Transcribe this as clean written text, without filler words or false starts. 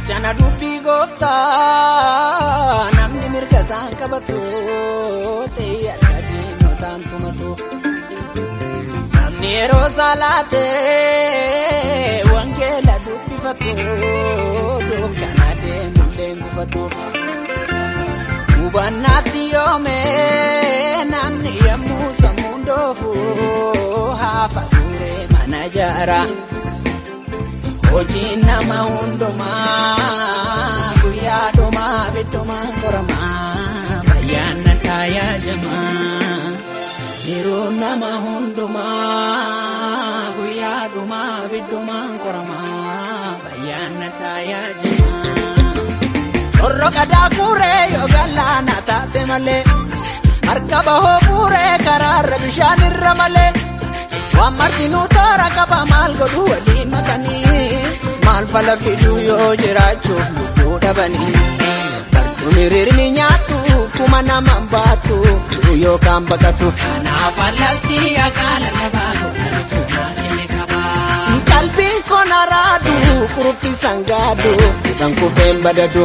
Gachana dubbi goofta namni mirga isaan qabatu ta'ee diinotaan tumatu. Namni yeroo salaate wangeela dubbifatu dukkana deemullee gufatu. Hubannaatti yoome namni yemmuu sammuun doofu hafa turee mana jaara. Hojii nama hundumaa guyyaa dhumaa biddumaan qoramaa bayyaana taayaa jamaa. Yeroo nama hundumaa guyyaa dhumaa biddumaan qoramaa bayyaana taayaa jamaa. Orroqa daakuree yoo galaana taate malee harka bahoo buuree karaarra bishaan irra malee. Waan martinuu toora qaba maal godhu waliin makanii maal fala fiduu yoo jiraachuuf lubbuu dhabanii. Bartuun hiriirni nyaattu kuma nama baattu yookaan baqatu. Kanaaf allabsii akaala qabaa godhatu maakini qabaa. Qalbiin koon araadu kuruphi sangaadu kan kufeen badadu.